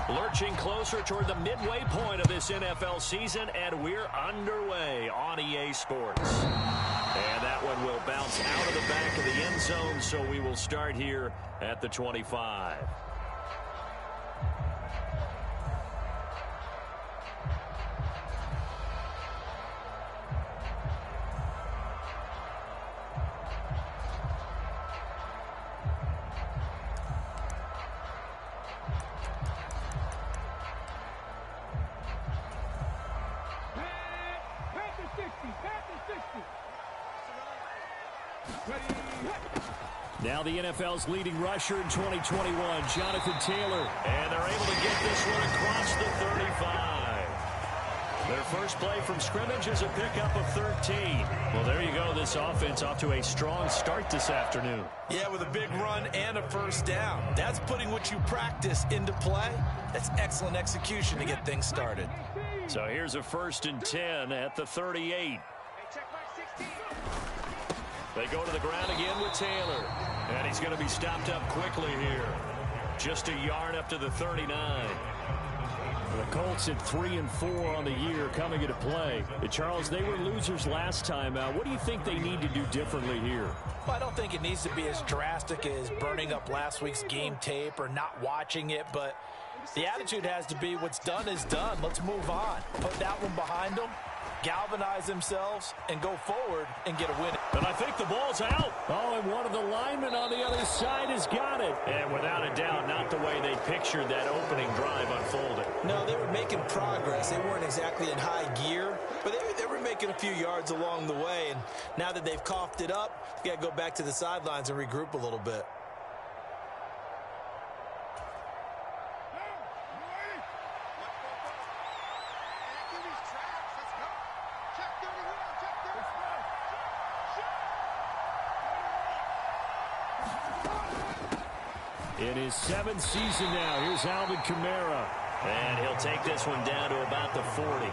Lurching closer toward the midway point of this NFL season, and we're underway on EA Sports. And that one will bounce out of the back of the end zone, so we will start here at the 25. Now the NFL's leading rusher in 2021, Jonathan Taylor. And they're able to get this one across the 35. Their first play from scrimmage is a pickup of 13. Well, there you go. This offense off to a strong start this afternoon. Yeah, with a big run and a first down. That's putting what you practice into play. That's excellent execution to get things started. So here's a 1st and 10 at the 38. They go to the ground again with Taylor. And he's going to be stopped up quickly here. Just a yard up to the 39. The Colts at 3-4 on the year coming into play. Charles, they were losers last time out. What do you think they need to do differently here? Well, I don't think it needs to be as drastic as burning up last week's game tape or not watching it, but the attitude has to be what's done is done. Let's move on. Put that one behind them, galvanize themselves, and go forward and get a win. And I think the ball's out. Oh, and one of the linemen on the other side has got it. And without a doubt, not the way they pictured that opening drive unfolded. No, they were making progress. They weren't exactly in high gear, but they were making a few yards along the way. And now that they've coughed it up, you got to go back to the sidelines and regroup a little bit. In his 7th season now, here's Alvin Kamara. And he'll take this one down to about the 40.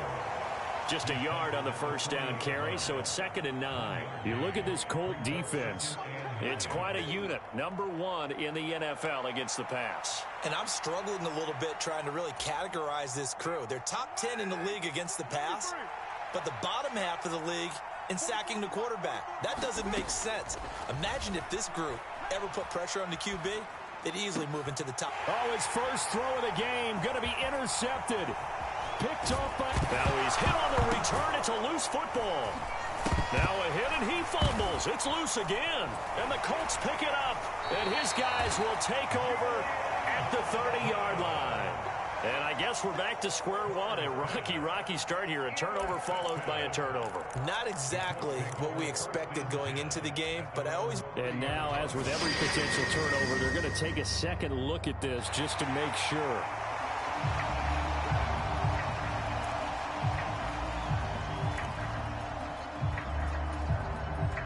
Just a yard on the first down carry, so it's 2nd and 9. You look at this Colt defense. It's quite a unit. Number 1 in the NFL against the pass. And I'm struggling a little bit trying to really categorize this crew. They're top 10 in the league against the pass, but the bottom half of the league in sacking the quarterback. That doesn't make sense. Imagine if this group ever put pressure on the QB. They'd easily move into the top. Oh, his first throw of the game going to be intercepted. Picked off by... Now he's hit on the return. It's a loose football. Now a hit and he fumbles. It's loose again. And the Colts pick it up. And his guys will take over at the 30-yard line. And I guess we're back to square one. A rocky start here. A turnover followed by a turnover. Not exactly what we expected going into the game, but I always... And now, as with every potential turnover, they're going to take a second look at this just to make sure.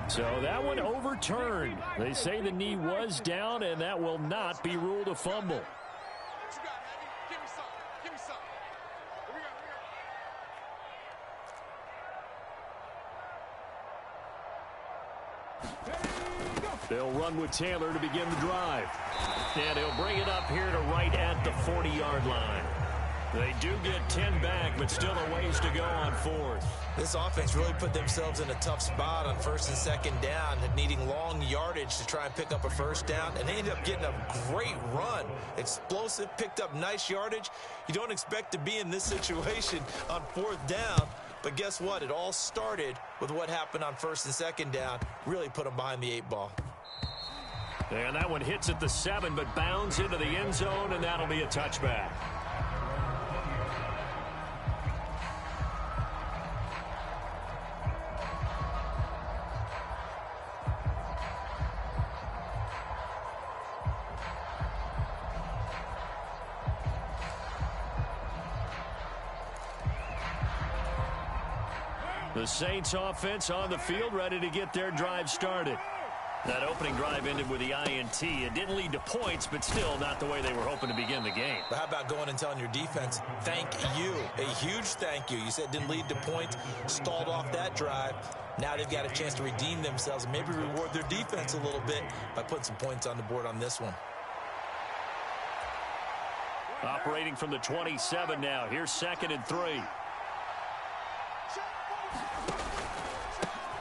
So that one overturned. They say the knee was down, and that will not be ruled a fumble. They'll run with Taylor to begin the drive. And he'll bring it up here to right at the 40-yard line. They do get 10 back, but still a ways to go on 4th. This offense really put themselves in a tough spot on 1st and 2nd down, needing long yardage to try and pick up a first down, and they ended up getting a great run. Explosive, picked up nice yardage. You don't expect to be in this situation on 4th down, but guess what? It all started with what happened on 1st and 2nd down. Really put them behind the 8 ball. And that one hits at the 7, but bounds into the end zone, and that'll be a touchback. The Saints offense on the field, ready to get their drive started. That opening drive ended with the INT. It didn't lead to points, but still not the way they were hoping to begin the game. But how about going and telling your defense, thank you, a huge thank you. You said it didn't lead to points, stalled off that drive. Now they've got a chance to redeem themselves and maybe reward their defense a little bit by putting some points on the board on this one. Operating from the 27 now. Here's 2nd and 3.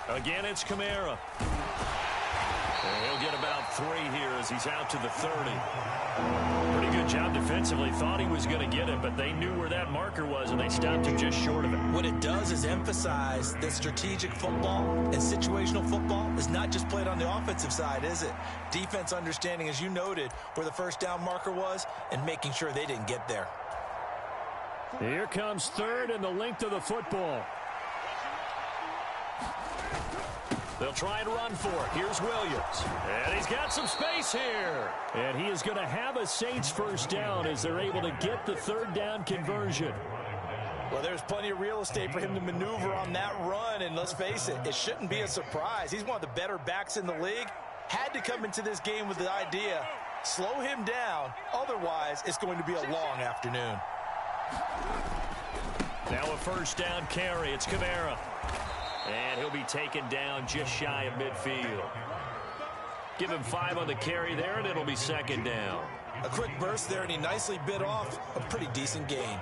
Again, it's Kamara. And he'll get about 3 here as he's out to the 30. Pretty good job defensively. Thought he was going to get it, but they knew where that marker was, and they stopped him just short of it. What it does is emphasize that strategic football and situational football is not just played on the offensive side, is it? Defense understanding, as you noted, where the first down marker was and making sure they didn't get there. Here comes 3rd and the length of the football. They'll try and run for it. Here's Williams. And he's got some space here. And he is going to have a Saints first down as they're able to get the 3rd down conversion. Well, there's plenty of real estate for him to maneuver on that run. And let's face it, it shouldn't be a surprise. He's one of the better backs in the league. Had to come into this game with the idea, slow him down. Otherwise, it's going to be a long afternoon. Now a first down carry. It's Kamara. And he'll be taken down just shy of midfield. Give him 5 on the carry there, and it'll be 2nd down. A quick burst there, and he nicely bit off a pretty decent gain.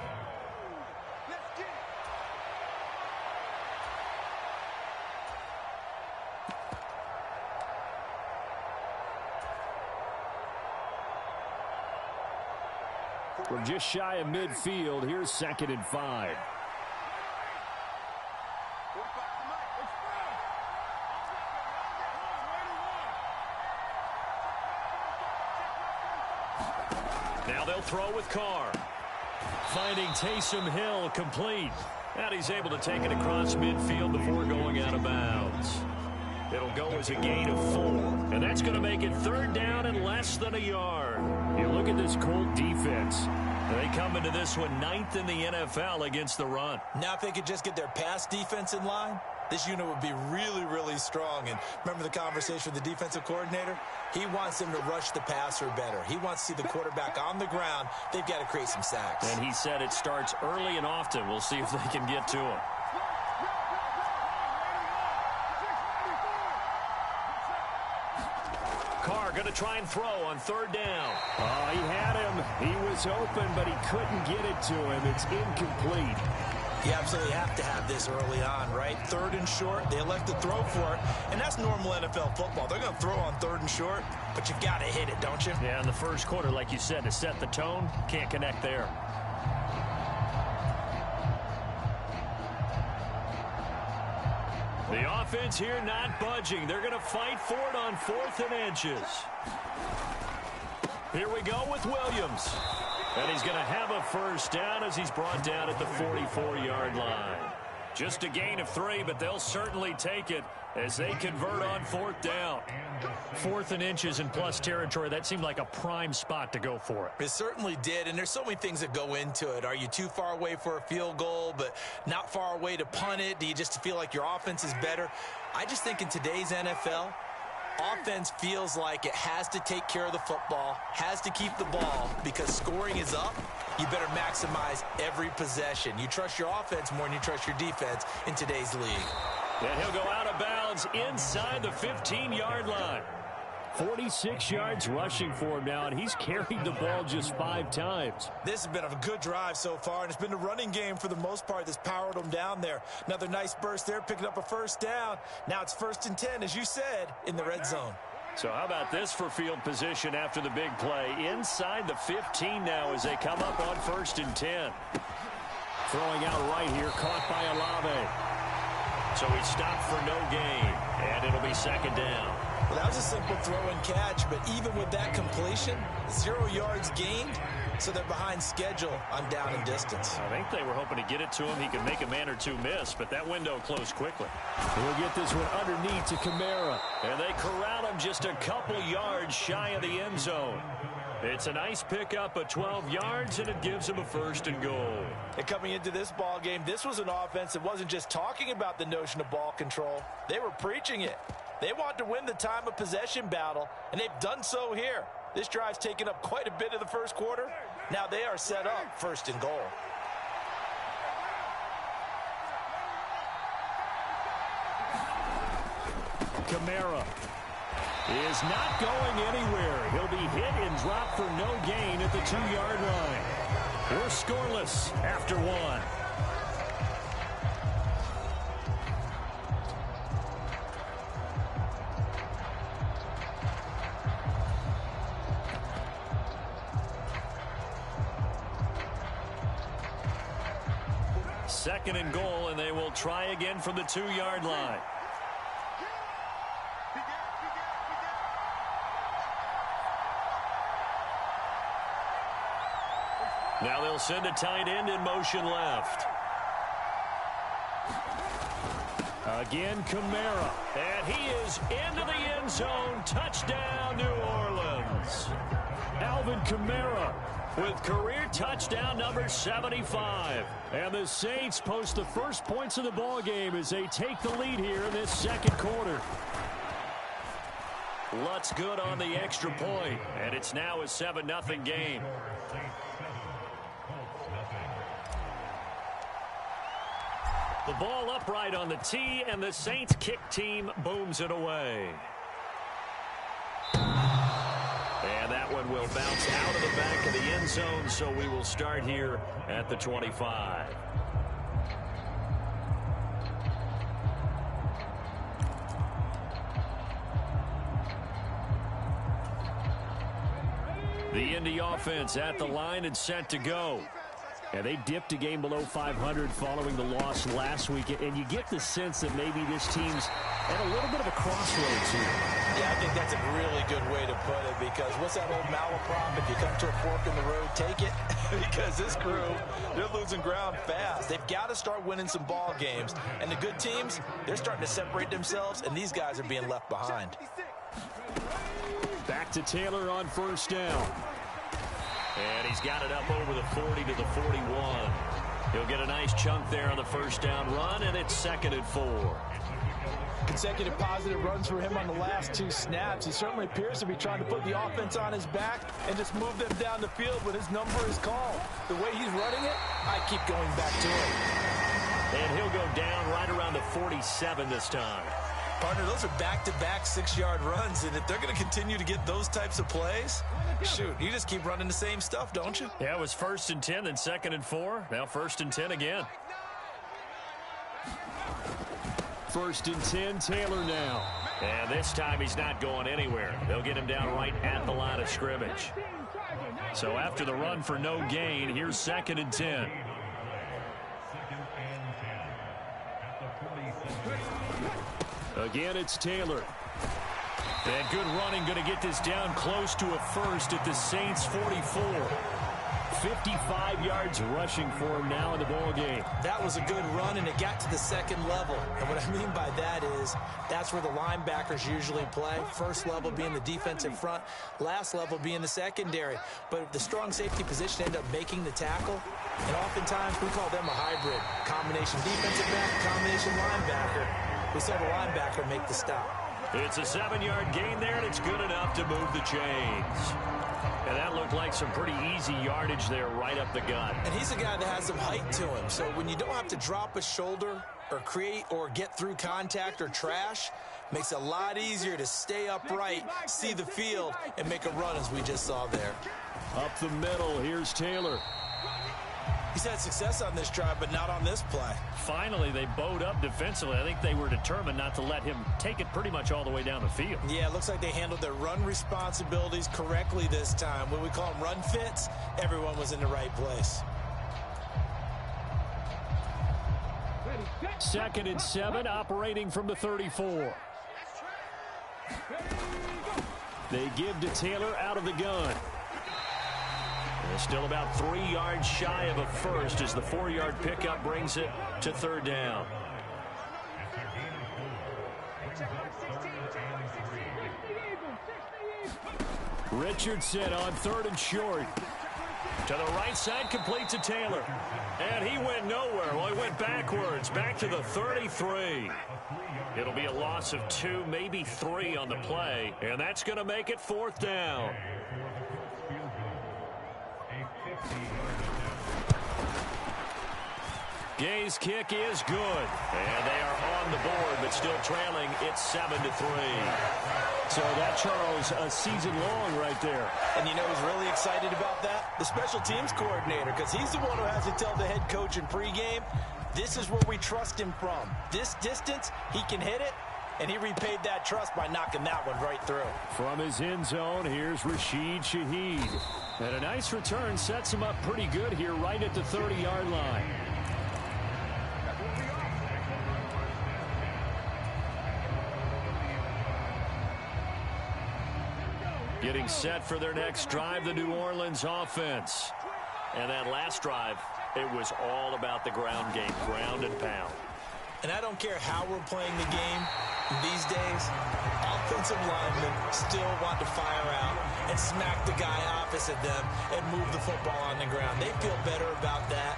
We're just shy of midfield. Here's 2nd and 5. Now they'll throw with Carr. Finding Taysom Hill complete. And he's able to take it across midfield before going out of bounds. It'll go as a gain of 4. And that's going to make it 3rd down and less than a yard. You look at this Colt defense. They come into this one 9th in the NFL against the run. Now if they could just get their pass defense in line, this unit would be really, really strong. And remember the conversation with the defensive coordinator? He wants them to rush the passer better. He wants to see the quarterback on the ground. They've got to create some sacks. And he said it starts early and often. We'll see if they can get to him. Carr going to try and throw on 3rd down. Oh, he had him. He was open, but he couldn't get it to him. It's incomplete. You absolutely have to have this early on, right? 3rd and short, they elect to throw for it, and that's normal NFL football. They're going to throw on 3rd and short, but you've got to hit it, don't you? Yeah, in the first quarter, like you said, to set the tone, can't connect there. The offense here not budging. They're going to fight for it on 4th and inches. Here we go with Williams. And he's going to have a first down as he's brought down at the 44-yard line. Just a gain of 3, but they'll certainly take it as they convert on 4th down. 4th and inches in plus territory. That seemed like a prime spot to go for it. It certainly did, and there's so many things that go into it. Are you too far away for a field goal, but not far away to punt it? Do you just feel like your offense is better? I just think in today's NFL, offense feels like it has to take care of the football, has to keep the ball, because scoring is up. You better maximize every possession. You trust your offense more than you trust your defense in today's league. And he'll go out of bounds inside the 15-yard line. 46 yards rushing for him now, and he's carried the ball just 5 times. This has been a good drive so far, and it's been the running game for the most part that's powered them down there. Another nice burst there, picking up a first down. Now it's 1st and 10, as you said, in the red zone. So how about this for field position after the big play? Inside the 15 now as they come up on 1st and 10. Throwing out right here, caught by Olave. So he stopped for no gain, and it'll be 2nd down. Well, that was a simple throw and catch, but even with that completion, 0 yards gained, so they're behind schedule on down and distance. I think they were hoping to get it to him. He could make a man or two miss, but that window closed quickly. We'll get this one underneath to Kamara, and they corral him just a couple yards shy of the end zone. It's a nice pickup of 12 yards, and it gives him a 1st and goal. And coming into this ball game, this was an offense that wasn't just talking about the notion of ball control. They were preaching it. They want to win the time of possession battle, and they've done so here. This drive's taken up quite a bit of the first quarter. Now they are set up 1st and goal. Kamara. is not going anywhere. He'll be hit and dropped for no gain at the 2-yard line. We're scoreless after one. Second and goal, and they will try again from the 2-yard line. Now they'll send a tight end in motion left. Again, Kamara. And he is into the end zone. Touchdown, New Orleans. Alvin Kamara with career touchdown number 75. And the Saints post the first points of the ball game as they take the lead here in this second quarter. Lutz good on the extra point, and it's now a 7-0 game. The ball upright on the tee, and the Saints kick team booms it away. And that one will bounce out of the back of the end zone, so we will start here at the 25. The Indy offense at the line and set to go. And they dipped a game below 500 following the loss last week. And you get the sense that maybe this team's at a little bit of a crossroads here. Yeah, I think that's a really good way to put it, because what's that old malaprop? If you come to a fork in the road, take it. Because this crew, they're losing ground fast. They've got to start winning some ball games. And the good teams, they're starting to separate themselves, and these guys are being left behind. Back to Taylor on first down. And he's got it up over the 40 to the 41. He'll get a nice chunk there on the first down run, and it's 2nd and 4. Consecutive positive runs for him on the last 2 snaps. He certainly appears to be trying to put the offense on his back and just move them down the field when his number is called. The way he's running it, I keep going back to him. And he'll go down right around the 47 this time. Partner, those are back-to-back 6-yard runs, and if they're going to continue to get those types of plays, shoot, you just keep running the same stuff, don't you? Yeah, it was 1st and 10, then 2nd and 4. Now 1st and 10 again. 1st and 10, Taylor now. And this time he's not going anywhere. They'll get him down right at the line of scrimmage. So after the run for no gain, here's 2nd and 10. Again, it's Taylor. And good running, going to get this down close to a first at the Saints' 44. 55 yards rushing for him now in the ball game. That was a good run, and it got to the 2nd level. And what I mean by that is that's where the linebackers usually play. First level being the defensive front, last level being the secondary. But the strong safety position ended up making the tackle, and oftentimes we call them a hybrid. Combination defensive back, combination linebacker. We saw the linebacker make the stop. It's a 7-yard gain there, and it's good enough to move the chains. And that looked like some pretty easy yardage there right up the gut. And he's a guy that has some height to him. So when you don't have to drop a shoulder or create or get through contact or trash, makes it a lot easier to stay upright, see the field, and make a run as we just saw there. Up the middle, here's Taylor. He's had success on this drive, but not on this play. Finally, they bowed up defensively. I think they were determined not to let him take it pretty much all the way down the field. Yeah, it looks like they handled their run responsibilities correctly this time. When we call them run fits, everyone was in the right place. 2nd and 7, operating from the 34. They give to Taylor out of the gun. They're still about 3 yards shy of a first as the 4-yard pickup brings it to 3rd down. Richardson on 3rd and short. To the right side, complete to Taylor. And he went nowhere. Well, he went backwards, back to the 33. It'll be a loss of 2, maybe 3 on the play, and that's going to make it 4th down. Gay's kick is good. And they are on the board, but still trailing. It's 7-3. So that, Charles, a season long right there. And you know who's really excited about that? The special teams coordinator, because he's the one who has to tell the head coach in pregame, this is where we trust him from. This distance, he can hit it, and he repaid that trust by knocking that one right through. From his end zone, here's Rashid Shaheed. And a nice return sets him up pretty good here right at the 30-yard line. Getting set for their next drive, the New Orleans offense. And that last drive, it was all about the ground game, ground and pound. And I don't care how we're playing the game these days, offensive linemen still want to fire out and smack the guy opposite them and move the football on the ground. They feel better about that.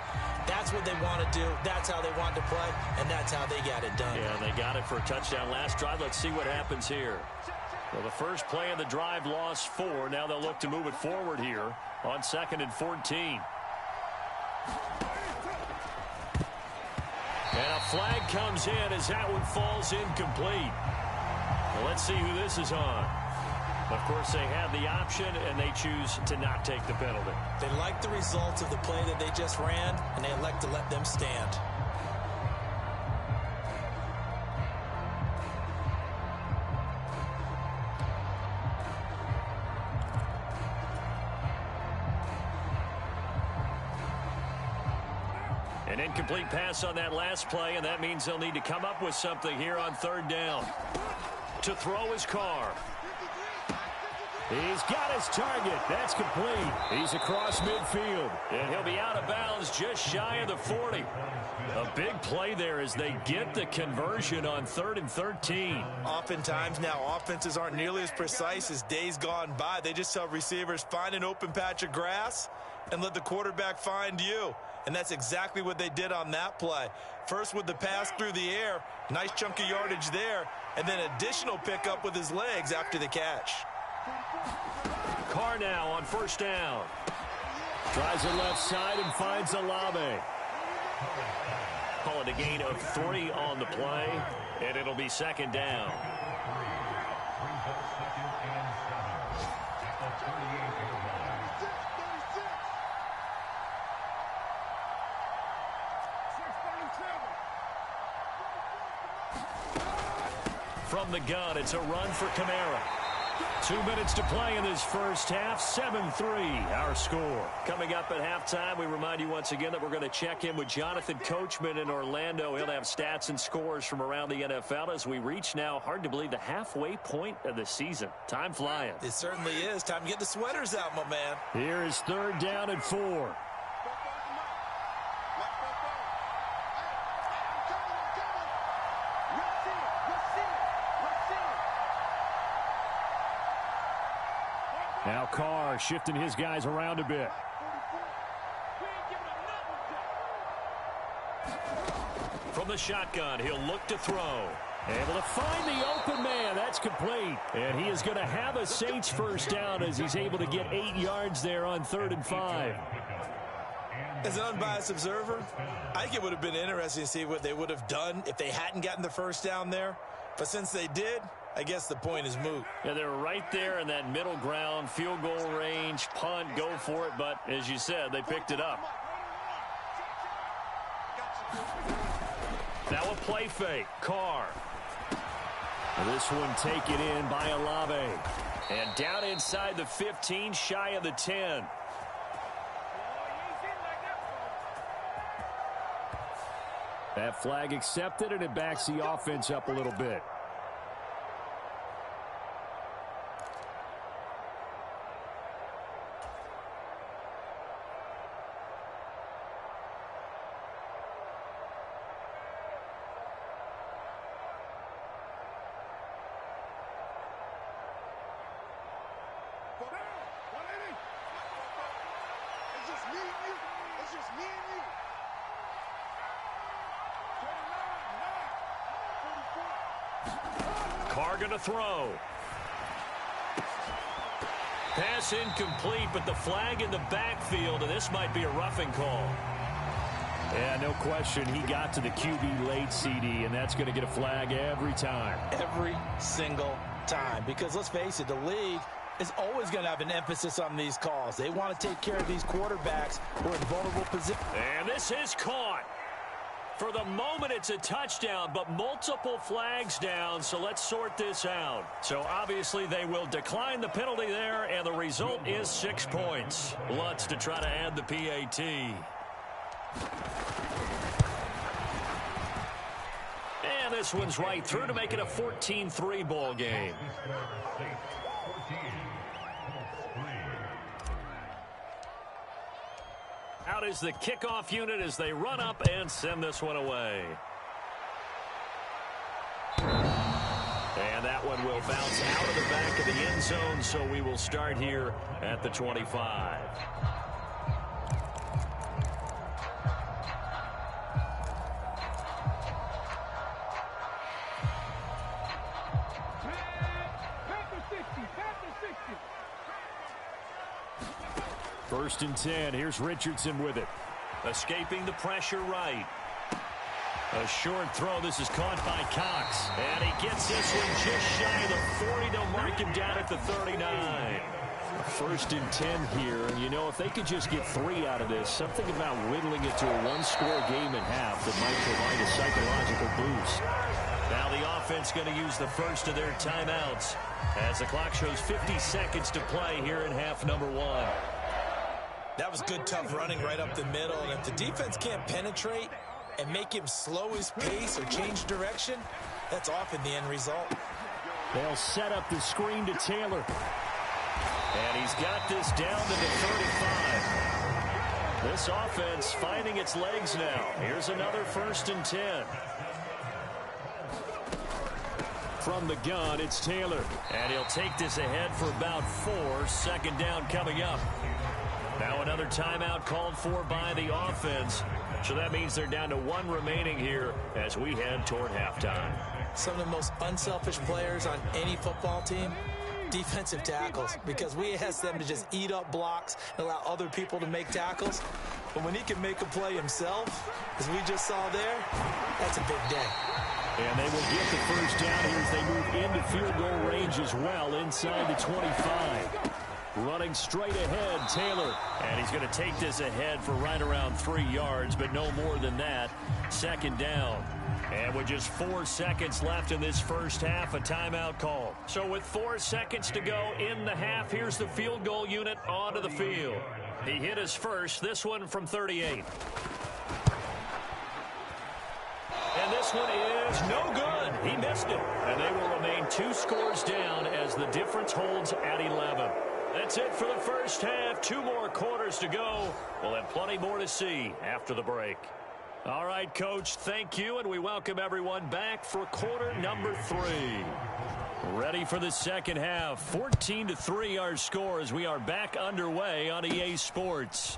That's what they want to do. That's how they want to play, and that's how they got it done. Yeah, they got it for a touchdown last drive. Let's see what happens here. Well, the first play of the drive lost 4. Now they'll look to move it forward here on 2nd and 14. And a flag comes in as that one falls incomplete. Well, let's see who this is on. Of course, they have the option, and they choose to not take the penalty. They like the results of the play that they just ran, and they elect to let them stand. An incomplete pass on that last play, and that means they'll need to come up with something here on 3rd down. To throw his Carr. He's got his target. That's complete. He's across midfield, and he'll be out of bounds just shy of the 40. A big play there as they get the conversion on 3rd and 13. Oftentimes now, offenses aren't nearly as precise as days gone by. They just tell receivers, find an open patch of grass and let the quarterback find you. And that's exactly what they did on that play. First with the pass through the air, nice chunk of yardage there, and then additional pickup with his legs after the catch. Carr now on 1st down. Tries it left side and finds Olave. Call it a gain of 3 on the play, and it'll be 2nd down. From the gun, it's a run for Kamara. 2 minutes to play in this first half. 7-3 our score. Coming up at halftime, we remind you once again that we're going to check in with Jonathan Coachman in Orlando. He'll have stats and scores from around the NFL as we reach now, hard to believe, the halfway point of the season. Time flying. It certainly is. Time to get the sweaters out, my man. Here is 3rd down and 4. Now Carr shifting his guys around a bit. From the shotgun, he'll look to throw. Able to find the open man. That's complete. And he is going to have a Saints 1st down as he's able to get 8 yards there on 3rd and 5. As an unbiased observer, I think it would have been interesting to see what they would have done if they hadn't gotten the 1st down there. But since they did, I guess the point is moot. Yeah, they're right there in that middle ground, field goal range, punt, go for it. But as you said, they picked it up. Now a play fake. Carr. This one taken in by Olave. And down inside the 15, shy of the 10. That flag accepted, and it backs the offense up a little bit. Carr going to throw. Pass incomplete, but the flag in the backfield, and this might be a roughing call. Yeah, no question. He got to the QB late, CD, and that's going to get a flag every time. Every single time. Because let's face it, the league is always going to have an emphasis on these calls. They want to take care of these quarterbacks who are in vulnerable positions. And this is caught. For the moment, it's a touchdown, but multiple flags down, so let's sort this out. So obviously they will decline the penalty there, and the result is 6 points. Lutz to try to add the PAT. And this one's right through to make it a 14-3 ball game. Out is the kickoff unit as they run up and send this one away. And that one will bounce out of the back of the end zone, so we will start here at the 25. First and 10. Here's Richardson with it. Escaping the pressure right. A short throw. This is caught by Cox. And he gets this one just shy of the 40. They'll mark him down at the 39. First and 10 here. And, you know, if they could just get 3 out of this, something about whittling it to a one-score game at half that might provide a psychological boost. Now the offense going to use the first of their timeouts as the clock shows 50 seconds to play here in half number 1. That was good, tough running right up the middle. And if the defense can't penetrate and make him slow his pace or change direction, that's often the end result. They'll set up the screen to Taylor. And he's got this down to the 35. This offense finding its legs now. Here's another first and 10. From the gun, it's Taylor. And he'll take this ahead for about 4. Second down coming up. Now another timeout called for by the offense. So that means they're down to 1 remaining here as we head toward halftime. Some of the most unselfish players on any football team, defensive tackles, because we ask them to just eat up blocks and allow other people to make tackles. But when he can make a play himself, as we just saw there, that's a big day. And they will get the first down here as they move into field goal range as well inside the 25. Running straight ahead, Taylor. And he's going to take this ahead for right around 3 yards, but no more than that. Second down. And with just 4 seconds left in this first half, a timeout call. So with 4 seconds to go in the half, here's the field goal unit onto the field. He hit his first, this one from 38. And this one is no good. He missed it. And they will remain 2 scores down as the difference holds at 11. That's it for the first half. 2 more quarters to go. We'll have plenty more to see after the break. All right, Coach, thank you, and we welcome everyone back for quarter number 3. Ready for the second half. 14-3 our score as we are back underway on EA Sports.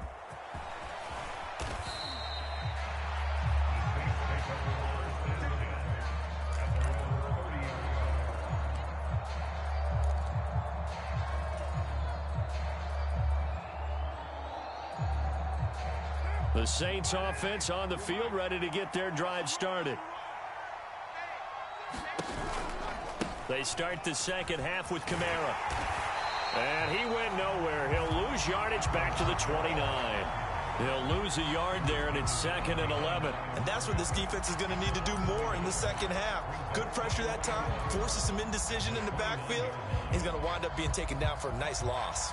The Saints offense on the field, ready to get their drive started. They start the second half with Kamara. And he went nowhere. He'll lose yardage back to the 29. He'll lose a yard there, and it's 2nd and 11. And that's what this defense is going to need to do more in the second half. Good pressure that time, forces some indecision in the backfield. He's going to wind up being taken down for a nice loss.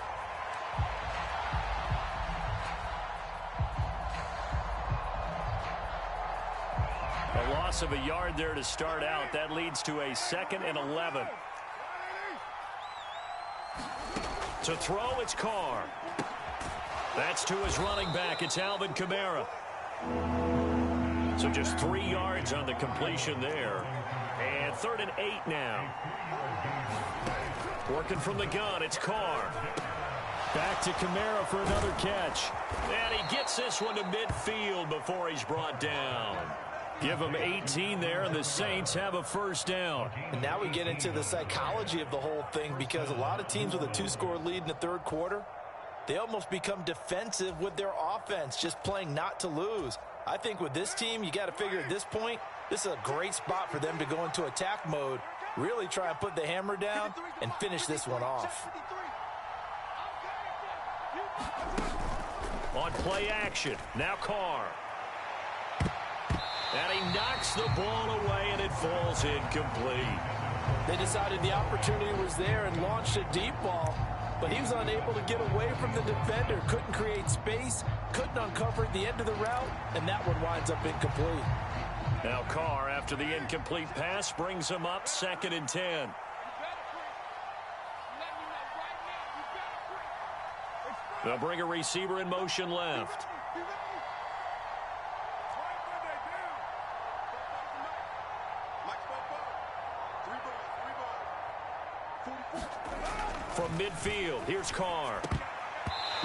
A loss of a yard there to start out. That leads to a 2nd and 11. To throw, it's Carr. That's to his running back. It's Alvin Kamara. So just 3 yards on the completion there. And 3rd and 8 now. Working from the gun, it's Carr. Back to Kamara for another catch. And he gets this one to midfield before he's brought down. Give them 18 there, and the Saints have a first down. And now we get into the psychology of the whole thing, because a lot of teams with a 2-score lead in the 3rd quarter, they almost become defensive with their offense, just playing not to lose. I think with this team, you got to figure at this point, this is a great spot for them to go into attack mode, really try and put the hammer down and finish this one off. On play action, now Carr. And he knocks the ball away, and it falls incomplete. They decided the opportunity was there and launched a deep ball, but he was unable to get away from the defender, couldn't create space, couldn't uncover the end of the route, and that one winds up incomplete. Now Carr, after the incomplete pass, brings him up 2nd and 10. They'll bring a receiver in motion left. From midfield, here's Carr.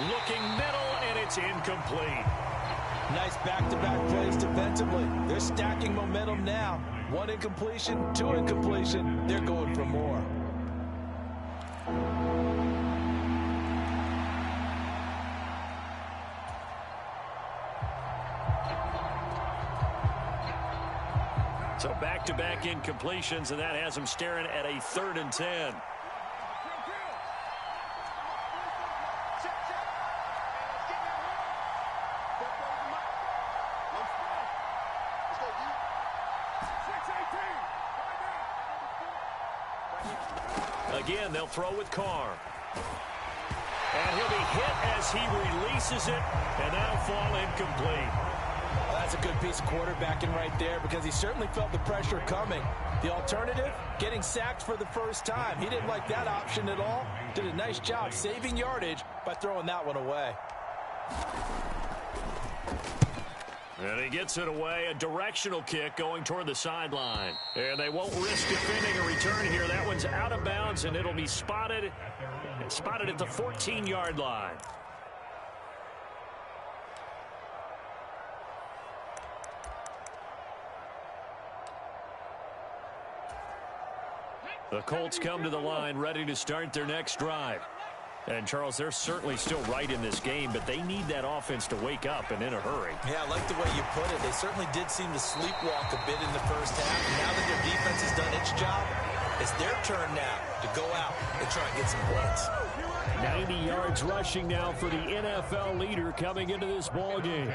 Looking middle, and it's incomplete. Nice back-to-back plays defensively. They're stacking momentum now. 1 incompletion, 2 incompletion. They're going for more. So back-to-back incompletions, and that has him staring at a 3rd and 10. Again, they'll throw with Carr. And he'll be hit as he releases it, and that'll fall incomplete. Well, that's a good piece of quarterbacking right there because he certainly felt the pressure coming. The alternative, getting sacked for the first time. He didn't like that option at all. Did a nice job saving yardage by throwing that one away. And he gets it away, a directional kick going toward the sideline. And they won't risk defending a return here. That one's out of bounds, and it'll be spotted at the 14-yard line. The Colts come to the line, ready to start their next drive. And, Charles, they're certainly still right in this game, but they need that offense to wake up and in a hurry. Yeah, I like the way you put it. They certainly did seem to sleepwalk a bit in the first half. And now that their defense has done its job, it's their turn now to go out and try and get some points. 90 yards rushing now for the NFL leader coming into this ball game.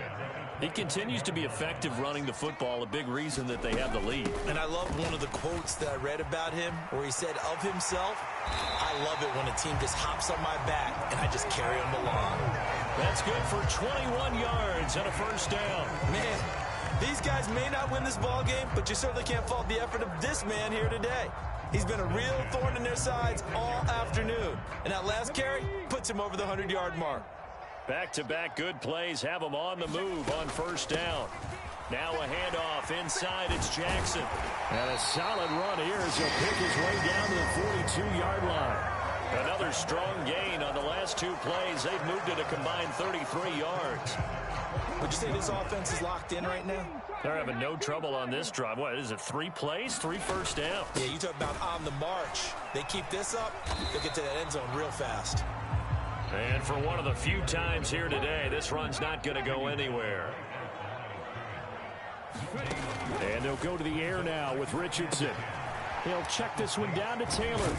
He continues to be effective running the football, a big reason that they have the lead. And I love one of the quotes that I read about him where he said of himself, I love it when a team just hops on my back and I just carry them along. That's good for 21 yards and a first down. Man, these guys may not win this ball game, but you certainly can't fault the effort of this man here today. He's been a real thorn in their sides all afternoon. And that last carry puts him over the 100-yard mark. Back-to-back good plays have him on the move on first down. Now a handoff inside. It's Jackson. And a solid run here as he'll pick his way down to the 42-yard line. Another strong gain on the last 2 plays. They've moved it a combined 33 yards. Would you say this offense is locked in right now? They're having no trouble on this drive. What is it, 3 plays, 3 first downs? Yeah, you talk about on the march. They keep this up, they'll get to that end zone real fast. And for one of the few times here today, this run's not going to go anywhere. And they'll go to the air now with Richardson. He'll check this one down to Taylor.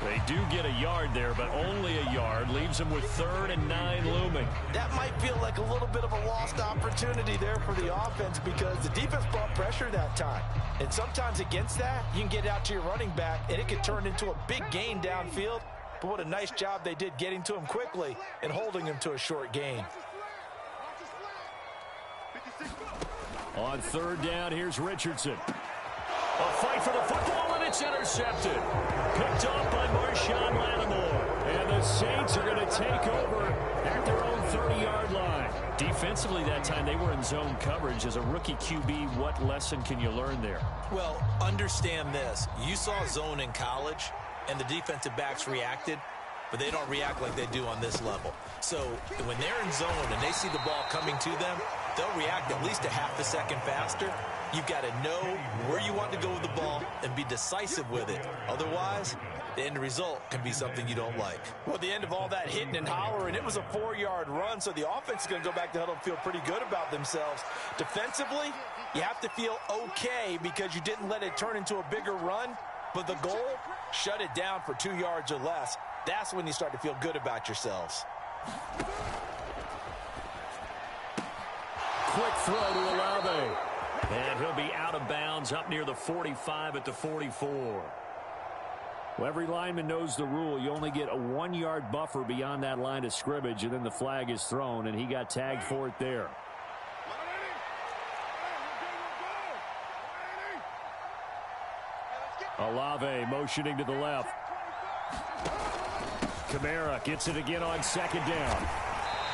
They do get a yard there, but only a yard. Leaves them with 3rd and 9 looming. That might feel like a little bit of a lost opportunity there for the offense because the defense brought pressure that time. And sometimes against that, you can get out to your running back, and it can turn into a big gain downfield. But what a nice job they did getting to him quickly and holding him to a short gain. On 3rd down, here's Richardson. A fight for the football, and it's intercepted. Picked off by Marshawn Lattimore. And the Saints are going to take over at their own 30-yard line. Defensively that time, they were in zone coverage. As a rookie QB, what lesson can you learn there? Well, understand this. You saw zone in college, and the defensive backs reacted, but they don't react like they do on this level. So when they're in zone and they see the ball coming to them, they'll react at least a half a second faster. You've got to know where you want to go with the ball and be decisive with it. Otherwise, the end result can be something you don't like. Well, at the end of all that hitting and hollering, it was a 4-yard run, so the offense is going to go back to huddle and feel pretty good about themselves. Defensively, you have to feel okay because you didn't let it turn into a bigger run, but the goal, shut it down for 2 yards or less. That's when you start to feel good about yourselves. Quick throw to Olave. And he'll be out of bounds up near the 45 at the 44. Well, every lineman knows the rule. You only get a 1-yard buffer beyond that line of scrimmage, and then the flag is thrown, and he got tagged for it there. Olave motioning to the left. Kamara gets it again on second down.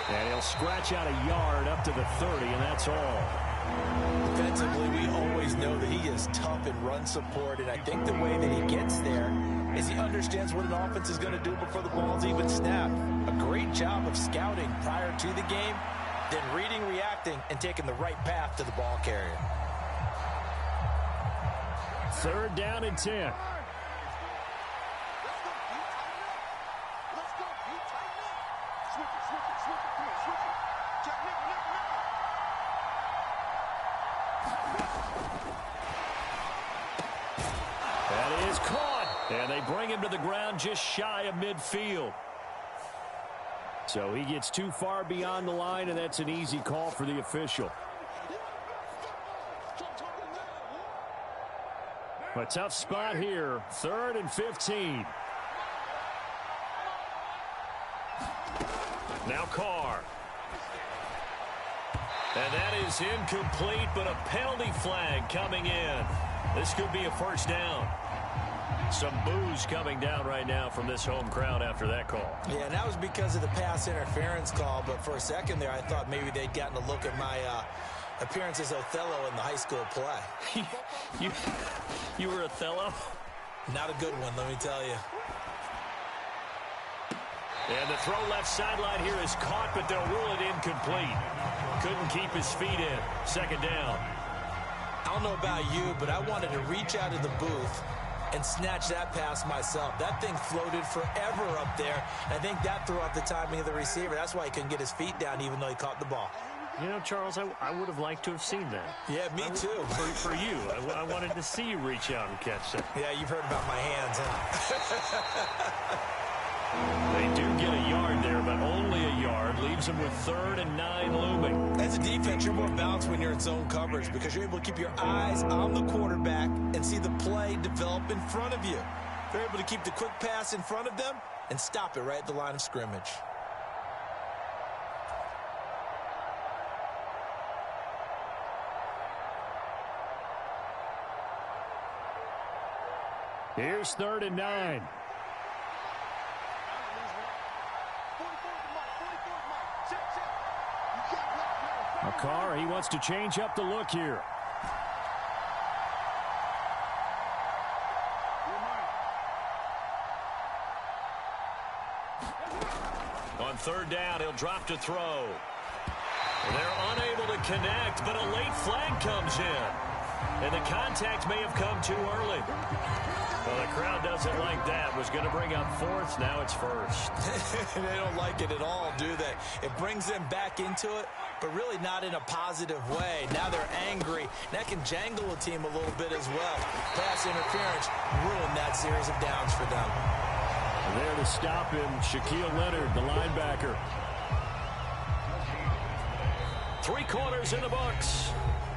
And he'll scratch out a yard up to the 30, and that's all. Defensively, we always know that he is tough in run support, and I think the way that he gets there is he understands what an offense is going to do before the ball's even snapped. A great job of scouting prior to the game, then reading, reacting, and taking the right path to the ball carrier. 3rd down and 10. That is caught, and they bring him to the ground just shy of midfield. So he gets too far beyond the line, and that's an easy call for the official. A tough spot here, 3rd and 15. Now Carr. And that is incomplete, but a penalty flag coming in. This could be a 1st down. Some boos coming down right now from this home crowd after that call. Yeah, and that was because of the pass interference call, but for a second there I thought maybe they'd gotten a look at my appearance as Othello in the high school play. You were Othello? Not a good one, let me tell you. And the throw left sideline here is caught, but they'll rule it incomplete. Couldn't keep his feet in. 2nd down. I don't know about you, but I wanted to reach out of the booth and snatch that pass myself. That thing floated forever up there. I think that threw off the timing of the receiver. That's why he couldn't get his feet down even though he caught the ball. You know, Charles, I would have liked to have seen that. Yeah, me too. For you. I wanted to see you reach out and catch that. Yeah, you've heard about my hands, huh? They do get a yard there, but only a yard. Leaves them with 3rd and 9 looming. As a defense, you're more balanced when you're in zone coverage because you're able to keep your eyes on the quarterback and see the play develop in front of you. They're able to keep the quick pass in front of them and stop it right at the line of scrimmage. Here's 3rd and 9. Carr, he wants to change up the look here. On 3rd down, he'll drop to throw. They're unable to connect, but a late flag comes in. And the contact may have come too early. Well, the crowd doesn't like that. Was going to bring up 4th. Now it's 1st. They don't like it at all, do they? It brings them back into it, but really not in a positive way. Now they're angry. That can jangle a team a little bit as well. Pass interference ruined that series of downs for them. There to stop him, Shaquille Leonard, the linebacker. 3 quarters in the books.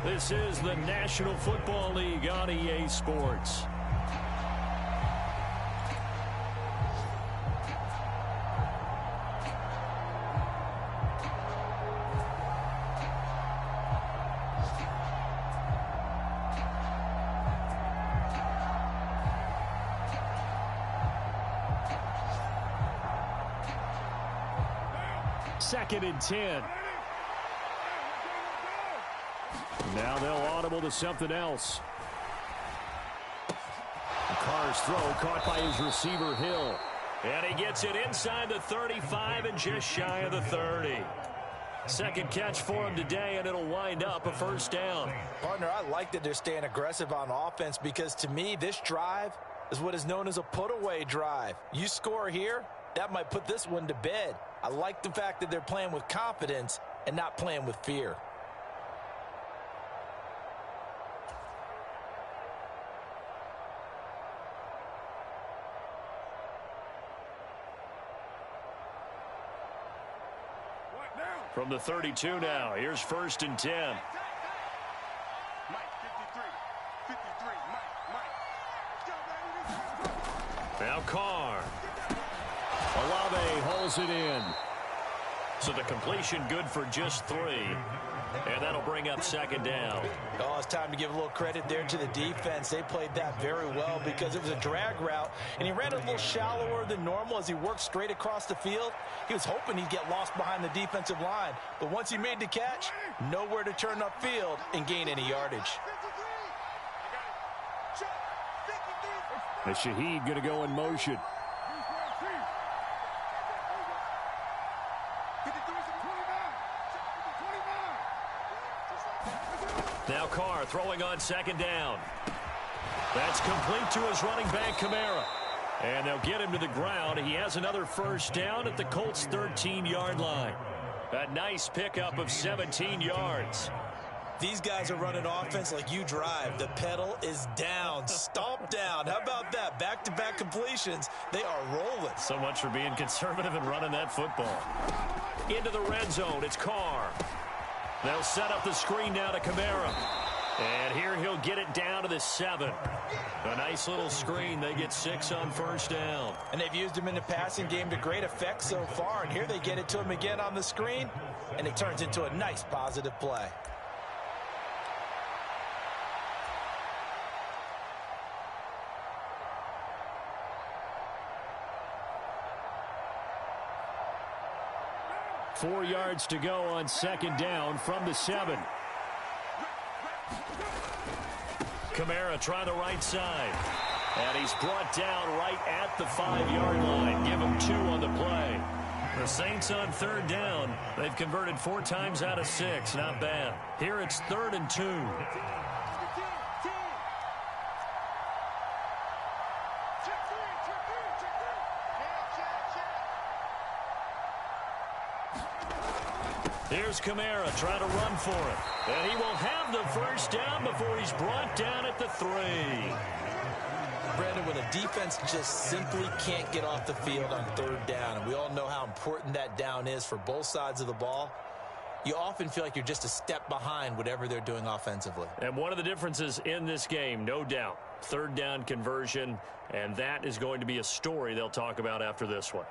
This is the National Football League on EA Sports. Second and 10. Now they'll audible to something else. Carr's throw caught by his receiver, Hill. And he gets it inside the 35 and just shy of the 30. Second catch for him today, and it'll wind up a 1st down. Partner, I like that they're staying aggressive on offense because, to me, this drive is what is known as a put-away drive. You score here, that might put this one to bed. I like the fact that they're playing with confidence and not playing with fear. From the 32 now, here's 1st and 10. Now Carr. Olave holds it in. So the completion good for just 3. And that'll bring up 2nd down. Oh, it's time to give a little credit there to the defense. They played that very well because it was a drag route, and he ran a little shallower than normal as he worked straight across the field. He was hoping he'd get lost behind the defensive line, but once he made the catch, nowhere to turn upfield and gain any yardage. The Shaheed going to go in motion. Now Carr throwing on 2nd down. That's complete to his running back, Kamara. And they'll get him to the ground. He has another 1st down at the Colts' 13-yard line. A nice pickup of 17 yards. These guys are running offense like you drive. The pedal is down, stomp down. How about that? Back-to-back completions. They are rolling. So much for being conservative and running that football. Into the red zone, it's Carr. They'll set up the screen now to Kamara. And here he'll get it down to the 7. A nice little screen. They get 6 on 1st down. And they've used him in the passing game to great effect so far. And here they get it to him again on the screen. And it turns into a nice positive play. Four yards to go on 2nd down from the 7. Kamara trying the right side. And he's brought down right at the 5-yard line. Give him 2 on the play. The Saints on 3rd down. They've converted 4 times out of 6. Not bad. Here it's 3rd and 2. Here's Kamara trying to run for it. And he will have the 1st down before he's brought down at the 3. Brandon, when a defense just simply can't get off the field on 3rd down, and we all know how important that down is for both sides of the ball, you often feel like you're just a step behind whatever they're doing offensively. And one of the differences in this game, no doubt, 3rd down conversion, and that is going to be a story they'll talk about after this one.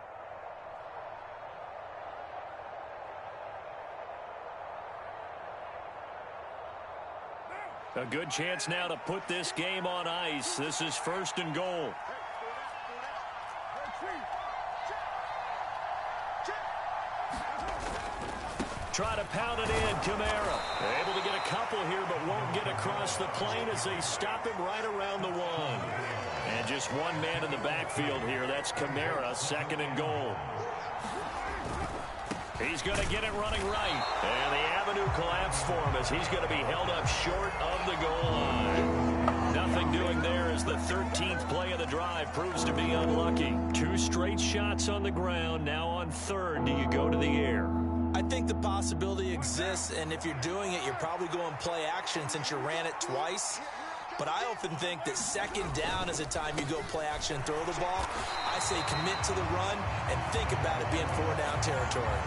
A good chance now to put this game on ice. This is 1st and goal. Try to pound it in, Kamara. Able to get a couple here, but won't get across the plane as they stop him right around the 1. And just one man in the backfield here. That's Kamara, 2nd and goal. He's going to get it running right. And the avenue collapsed for him as he's going to be held up short of the goal line. Nothing doing there as the 13th play of the drive proves to be unlucky. 2 straight shots on the ground. Now on 3rd, do you go to the air? I think the possibility exists, and if you're doing it, you're probably going play action since you ran it twice. But I often think that 2nd down is a time you go play action and throw the ball. I say commit to the run and think about it being 4-down territory.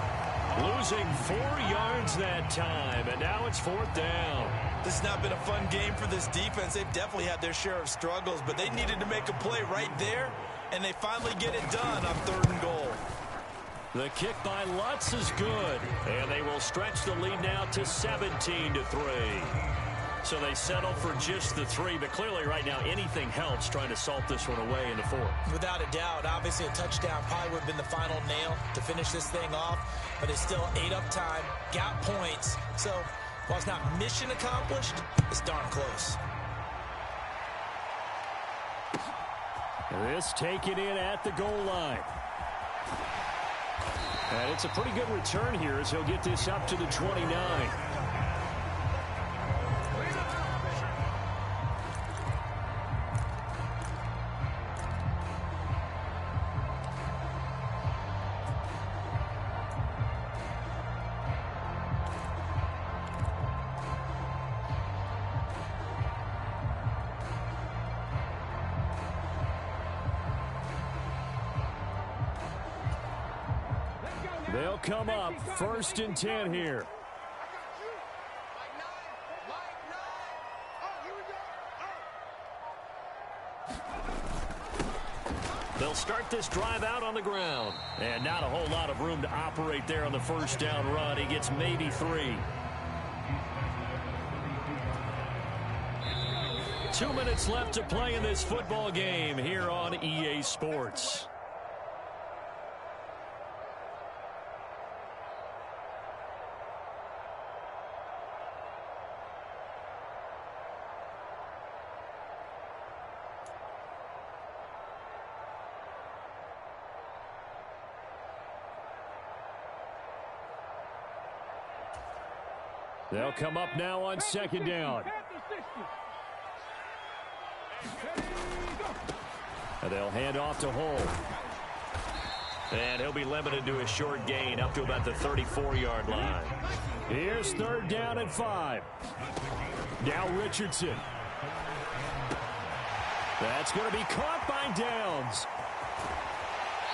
Losing 4 yards that time, and now it's 4th down. This has not been a fun game for this defense. They've definitely had their share of struggles, but they needed to make a play right there, and they finally get it done on 3rd and goal. The kick by Lutz is good, and they will stretch the lead now to 17-3. So they settle for just the 3, but clearly right now anything helps trying to salt this one away in the 4th. Without a doubt, obviously a touchdown probably would have been the final nail to finish this thing off, but it's still 8 up time, got points. So while it's not mission accomplished, it's darn close. This taken in at the goal line. And it's a pretty good return here as he'll get this up to the 29. They'll come up 1st and 10 here. They'll start this drive out on the ground. And not a whole lot of room to operate there on the first down run. He gets maybe 3. 2 minutes left to play in this football game here on EA Sports. They'll come up now on 2nd down. And they'll hand off to Hull. And he'll be limited to a short gain up to about the 34-yard line. Here's 3rd down and 5. Now Richardson. That's going to be caught by Downs.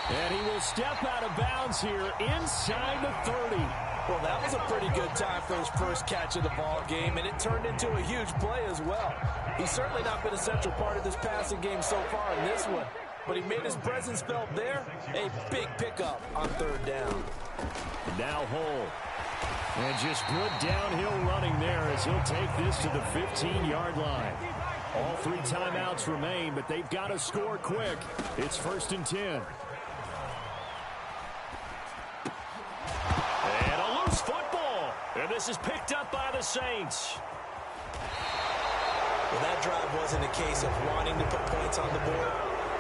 And he will step out of bounds here inside the 30. Well, that was a pretty good time for his first catch of the ball game, and it turned into a huge play as well. He's certainly not been a central part of this passing game so far in this one, but he made his presence felt there. A big pickup on 3rd down. Now Hull. And just good downhill running there as he'll take this to the 15-yard line. All 3 timeouts remain, but they've got to score quick. It's 1st and 10. And this is picked up by the Saints. Well, that drive wasn't a case of wanting to put points on the board.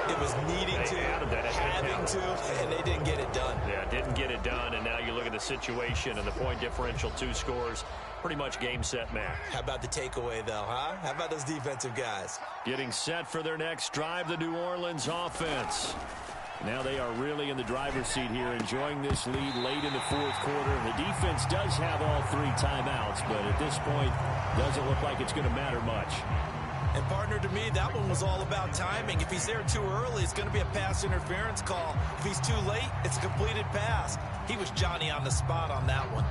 It was needing to, having to, and they didn't get it done. Yeah, didn't get it done, and now you look at the situation and the point differential, 2 scores, pretty much game, set, match. How about the takeaway, though, huh? How about those defensive guys? Getting set for their next drive, the New Orleans offense. Now they are really in the driver's seat here, enjoying this lead late in the 4th quarter. The defense does have all 3 timeouts, but at this point, doesn't look like it's going to matter much. And, partner, to me, that one was all about timing. If he's there too early, it's going to be a pass interference call. If he's too late, it's a completed pass. He was Johnny on the spot on that one.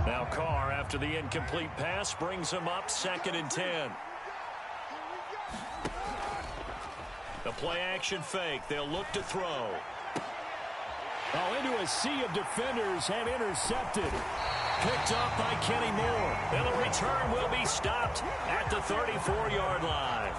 Now Carr, after the incomplete pass, brings him up 2nd and 10. The play-action fake. They'll look to throw. Oh, into a sea of defenders and intercepted. Picked up by Kenny Moore. And the return will be stopped at the 34-yard line.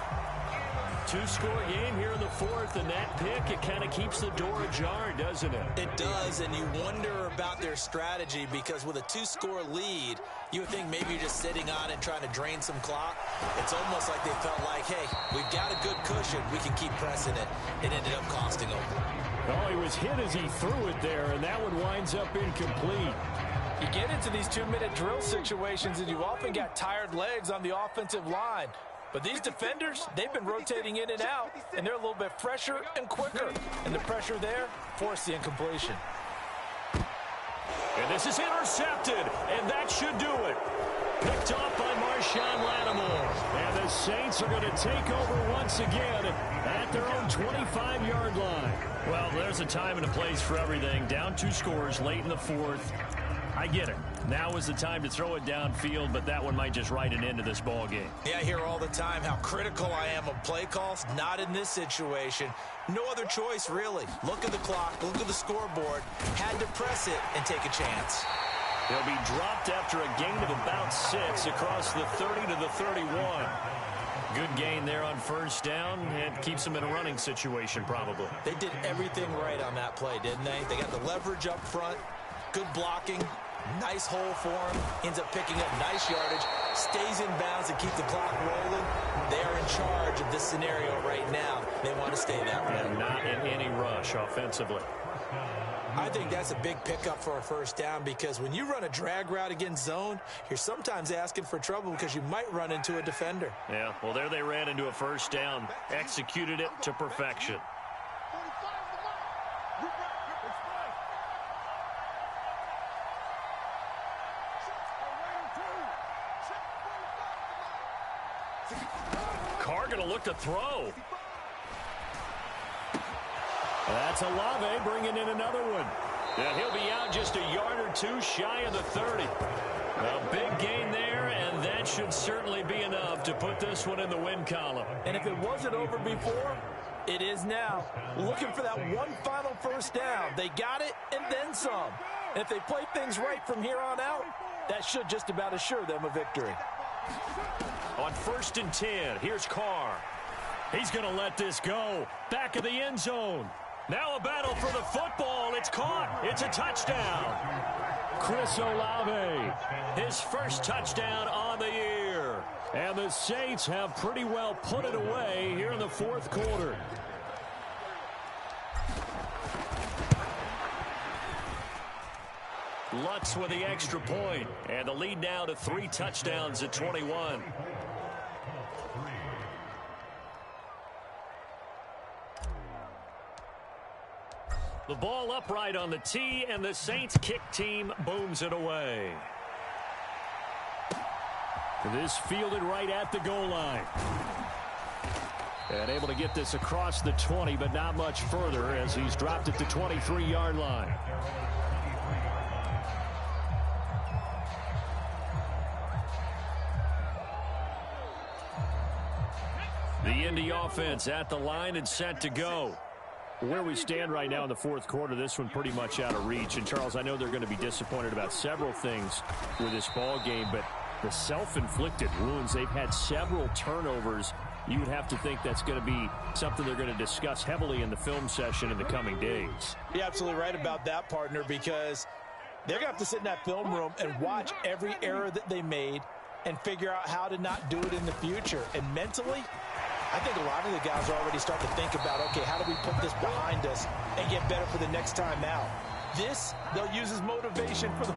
2-score game here in the 4th, and that pick, it kind of keeps the door ajar, doesn't it? It does, and you wonder about their strategy because with a 2-score lead, you would think maybe you're just sitting on it trying to drain some clock. It's almost like they felt like, hey, we've got a good cushion. We can keep pressing it. It ended up costing them. Oh, he was hit as he threw it there, and that one winds up incomplete. You get into these 2-minute drill situations, and you often got tired legs on the offensive line. But these defenders, they've been rotating in and out, and they're a little bit fresher and quicker. And the pressure there forced the incompletion. And this is intercepted, and that should do it. Picked off by Marshawn Lattimore. And the Saints are going to take over once again at their own 25-yard line. Well, there's a time and a place for everything. Down 2 scores late in the 4th. I get it. Now is the time to throw it downfield, but that one might just write an end to this ball game. Yeah, I hear all the time how critical I am of play calls. Not in this situation. No other choice, really. Look at the clock. Look at the scoreboard. Had to press it and take a chance. He'll be dropped after a gain of about 6 across the 30 to the 31. Good gain there on 1st down, and keeps them in a running situation probably. They did everything right on that play, didn't they? They got the leverage up front, good blocking, nice hole for him, ends up picking up nice yardage, stays in bounds and keep the clock rolling. They are in charge of this scenario right now. They want to stay that way. And not in any rush offensively. I think that's a big pickup for a 1st down because when you run a drag route against zone, you're sometimes asking for trouble because you might run into a defender. Yeah, well, there they ran into a 1st down, executed it to perfection. Carr going to look look to throw. That's Olave bringing in another one. And he'll be out just a yard or two shy of the 30. A big gain there, and that should certainly be enough to put this one in the win column. And if it wasn't over before, it is now. Looking for that one final first down. They got it and then some. And if they play things right from here on out, that should just about assure them a victory. On 1st and 10, here's Carr. He's going to let this go. Back of the end zone. Now a battle for the football. It's caught. It's a touchdown. Chris Olave, his first touchdown on the year. And the Saints have pretty well put it away here in the fourth quarter. Lutz with the extra point, and the lead now to 3 touchdowns at 21. The ball upright on the tee, and the Saints kick team booms it away. This fielded right at the goal line. And able to get this across the 20, but not much further as he's dropped it to 23-yard line. The Indy offense at the line and set to go. Where we stand right now in the fourth quarter, this one pretty much out of reach. And, Charles, I know they're going to be disappointed about several things with this ball game, but the self-inflicted wounds, they've had several turnovers. You would have to think that's going to be something they're going to discuss heavily in the film session in the coming days. You're absolutely right about that, partner, because they're going to have to sit in that film room and watch every error that they made and figure out how to not do it in the future. And mentally, I think a lot of the guys are already starting to think about, okay, how do we put this behind us and get better for the next time out? This, they'll use as motivation for the